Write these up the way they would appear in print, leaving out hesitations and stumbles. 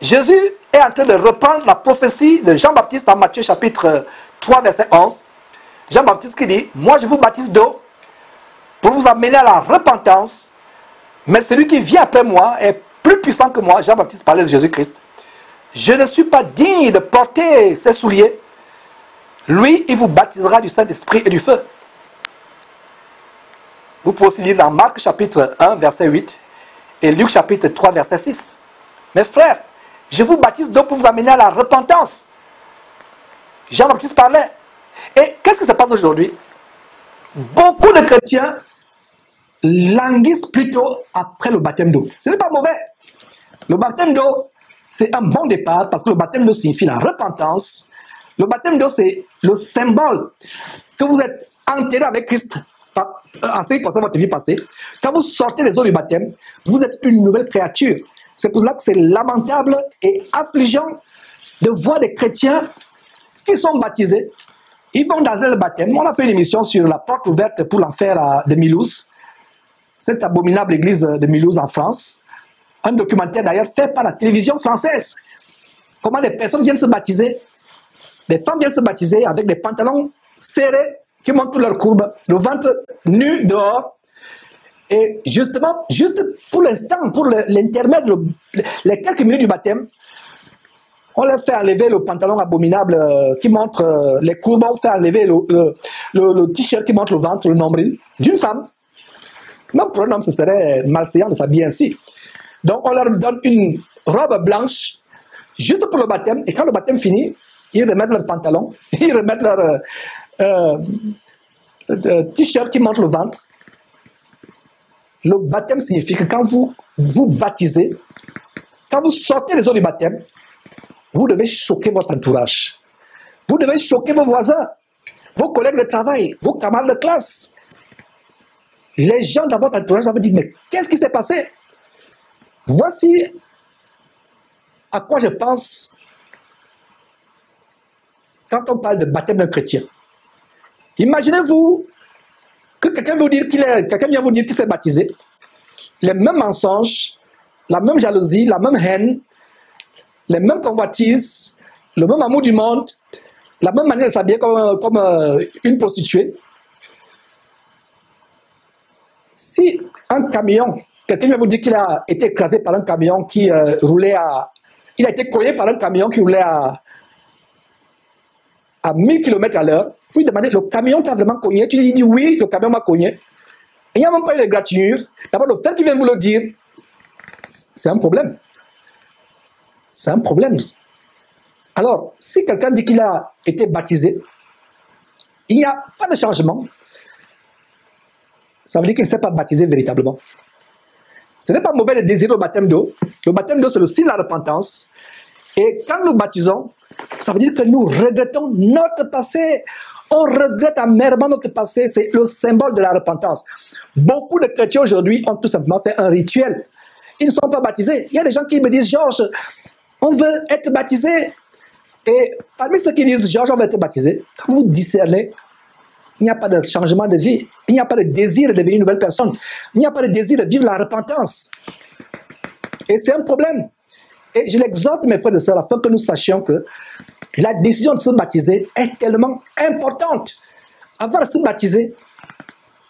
Jésus est en train de reprendre la prophétie de Jean-Baptiste dans Matthieu chapitre 3, verset 11. Jean-Baptiste qui dit, moi je vous baptise d'eau pour vous amener à la repentance, mais celui qui vient après moi est plus puissant que moi. Jean-Baptiste parlait de Jésus-Christ. Je ne suis pas digne de porter ses souliers. Lui, il vous baptisera du Saint-Esprit et du feu. Vous pouvez aussi lire dans Marc chapitre 1, verset 8 et Luc chapitre 3, verset 6. Mes frères, je vous baptise d'eau pour vous amener à la repentance. Jean-Baptiste parlait. Et qu'est-ce qui se passe aujourd'hui? Beaucoup de chrétiens languissent plutôt après le baptême d'eau. Ce n'est pas mauvais. Le baptême d'eau, c'est un bon départ parce que le baptême d'eau signifie la repentance. Le baptême d'eau, c'est le symbole que vous êtes enterré avec Christ en ce qui concerne votre vie passée. Quand vous sortez des eaux du baptême, vous êtes une nouvelle créature. C'est pour cela que c'est lamentable et affligeant de voir des chrétiens qui sont baptisés. Ils vont dans le baptême. On a fait une émission sur la porte ouverte pour l'enfer de Mulhouse, cette abominable église de Mulhouse en France. Un documentaire d'ailleurs fait par la télévision française. Comment les personnes viennent se baptiser. Les femmes viennent se baptiser avec des pantalons serrés qui montrent leur courbe, le ventre nu dehors. Et justement, juste pour l'instant, pour l'intermède, les quelques minutes du baptême, on leur fait enlever le pantalon abominable qui montre les courbes, on fait enlever le t-shirt qui montre le ventre, le nombril d'une femme. Même pour un homme, ce serait malséant de s'habiller ainsi. Donc on leur donne une robe blanche juste pour le baptême, et quand le baptême finit, ils remettent leur pantalon, ils remettent leur t-shirt qui montre le ventre. Le baptême signifie que quand vous vous baptisez, quand vous sortez des eaux du baptême, vous devez choquer votre entourage. Vous devez choquer vos voisins, vos collègues de travail, vos camarades de classe. Les gens dans votre entourage doivent dire, mais qu'est-ce qui s'est passé? Voici à quoi je pense quand on parle de baptême d'un chrétien. Imaginez-vous que quelqu'un vient vous dire qu'il s'est baptisé, les mêmes mensonges, la même jalousie, la même haine, les mêmes convoitises, le même amour du monde, la même manière de s'habiller comme une prostituée. Si un camion, quelqu'un vient vous dire qu'il a été écrasé par un camion qui roulait à... Il a été cogné par un camion qui roulait à 1000 km à l'heure, vous lui demandez, le camion t'a vraiment cogné? Tu lui dis oui, le camion m'a cogné. Il n'y a même pas eu de gratinure. D'abord, le fait qu'il vienne vous le dire, c'est un problème. C'est un problème. Alors, si quelqu'un dit qu'il a été baptisé, il n'y a pas de changement, ça veut dire qu'il ne s'est pas baptisé véritablement. Ce n'est pas mauvais de désirer le baptême d'eau. Le baptême d'eau, c'est le signe de la repentance. Et quand nous baptisons, ça veut dire que nous regrettons notre passé. On regrette amèrement notre passé. C'est le symbole de la repentance. Beaucoup de chrétiens aujourd'hui ont tout simplement fait un rituel. Ils ne sont pas baptisés. Il y a des gens qui me disent, Georges, on veut être baptisé. Et parmi ceux qui disent, Georges, on veut être baptisé, quand vous discernez, il n'y a pas de changement de vie. Il n'y a pas de désir de devenir une nouvelle personne. Il n'y a pas de désir de vivre la repentance. Et c'est un problème. Et je l'exhorte, mes frères et sœurs, afin que nous sachions que la décision de se baptiser est tellement importante. Avant de se baptiser,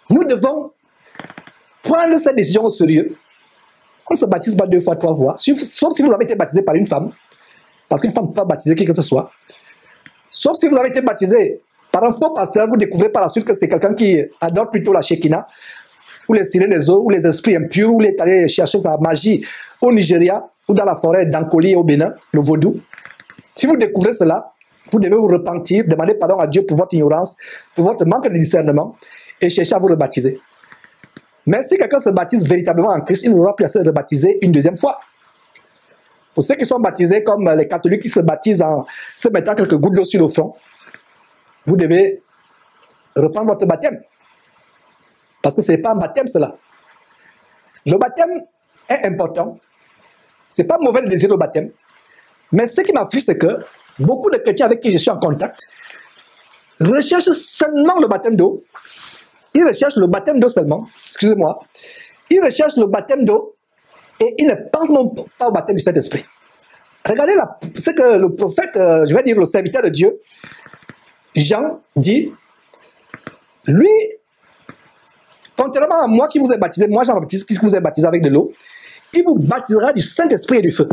nous devons prendre cette décision au sérieux. On ne se baptise pas 2 fois, 3 fois, sauf si vous avez été baptisé par une femme, parce qu'une femme ne peut pas baptiser qui que ce soit. Sauf si vous avez été baptisé par un faux pasteur, vous découvrez par la suite que c'est quelqu'un qui adore plutôt la Shekinah, ou les sirènes des eaux, ou les esprits impurs, ou il est allé chercher sa magie au Nigeria, ou dans la forêt d'Ankoli au Bénin, le vaudou. Si vous découvrez cela, vous devez vous repentir, demander pardon à Dieu pour votre ignorance, pour votre manque de discernement, et chercher à vous rebaptiser. Mais si quelqu'un se baptise véritablement en Christ, il n'aura plus à se rebaptiser une deuxième fois. Pour ceux qui sont baptisés comme les catholiques qui se baptisent en se mettant quelques gouttes d'eau sur le front, vous devez reprendre votre baptême. Parce que ce n'est pas un baptême cela. Le baptême est important. Ce n'est pas mauvais de désirer le baptême. Mais ce qui m'afflige, c'est que beaucoup de chrétiens avec qui je suis en contact recherchent seulement le baptême d'eau. Ils recherchent le baptême d'eau seulement. Excusez-moi. Ils recherchent le baptême d'eau et ils ne pensent même pas au baptême du Saint-Esprit. Regardez ce que le prophète, je vais dire le serviteur de Dieu, Jean dit, lui, contrairement à moi qui vous ai baptisé, moi Jean-Baptiste qui vous ai baptisé avec de l'eau, il vous baptisera du Saint-Esprit et du feu.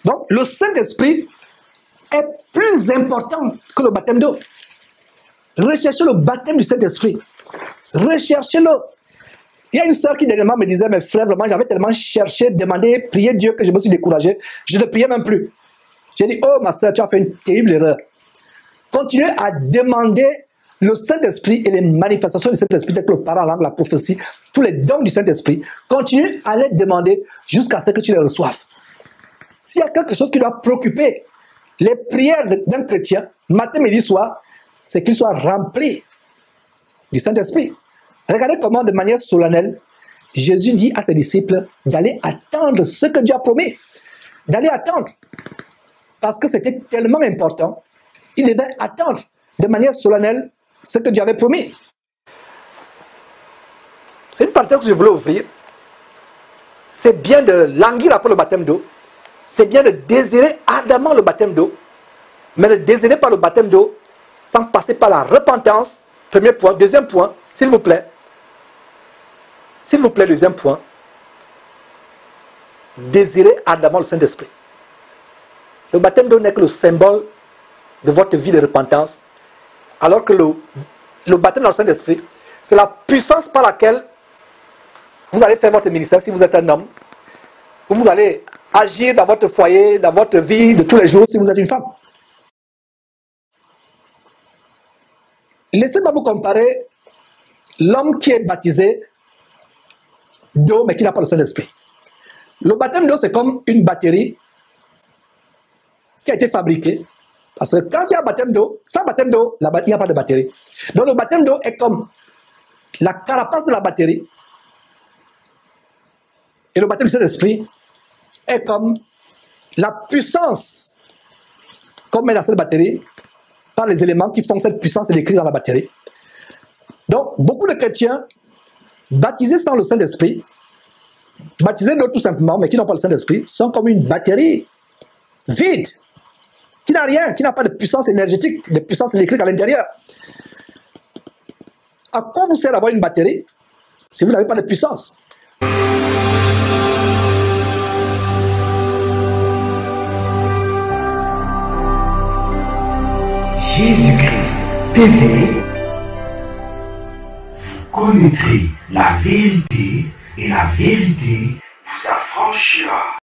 Donc le Saint-Esprit est plus important que le baptême d'eau. Recherchez le baptême du Saint-Esprit. Recherchez-le. Il y a une sœur qui dernièrement me disait, mes frères, vraiment, j'avais tellement cherché, demandé, prié Dieu que je me suis découragé. Je ne priais même plus. J'ai dit, oh ma sœur, tu as fait une terrible erreur. Continuez à demander le Saint-Esprit et les manifestations du Saint-Esprit, telles que le parole, la prophétie, tous les dons du Saint-Esprit. Continue à les demander jusqu'à ce que tu les reçoives. S'il y a quelque chose qui doit préoccuper les prières d'un chrétien, matin, midi, soir, c'est qu'il soit rempli du Saint-Esprit. Regardez comment, de manière solennelle, Jésus dit à ses disciples d'aller attendre ce que Dieu a promis. D'aller attendre. Parce que c'était tellement important. Il devait attendre de manière solennelle ce que Dieu avait promis. C'est une parenthèse que je voulais ouvrir. C'est bien de languir après le baptême d'eau. C'est bien de désirer ardemment le baptême d'eau. Mais de désirer par le baptême d'eau sans passer par la repentance. Premier point. Deuxième point, s'il vous plaît. S'il vous plaît, deuxième point. Désirez ardemment le Saint-Esprit. Le baptême d'eau n'est que le symbole de votre vie de repentance. Alors que le baptême dans le Saint-Esprit, c'est la puissance par laquelle vous allez faire votre ministère si vous êtes un homme. Ou vous allez agir dans votre foyer, dans votre vie de tous les jours si vous êtes une femme. Laissez-moi vous comparer l'homme qui est baptisé d'eau mais qui n'a pas le Saint-Esprit. Le baptême d'eau, c'est comme une batterie qui a été fabriquée. Parce que quand il y a un baptême d'eau, sans baptême d'eau, il n'y a pas de batterie. Donc le baptême d'eau est comme la carapace de la batterie. Et le baptême de Saint-Esprit est comme la puissance qu'on met dans cette batterie par les éléments qui font cette puissance et l'écrit dans la batterie. Donc, beaucoup de chrétiens baptisés sans le Saint-Esprit, baptisés d'eau tout simplement, mais qui n'ont pas le Saint-Esprit, sont comme une batterie vide, qui n'a rien, qui n'a pas de puissance énergétique, de puissance électrique à l'intérieur. À quoi vous sert d'avoir une batterie si vous n'avez pas de puissance? Jésus-Christ TV, vous connaîtrez la vérité et la vérité vous affranchira.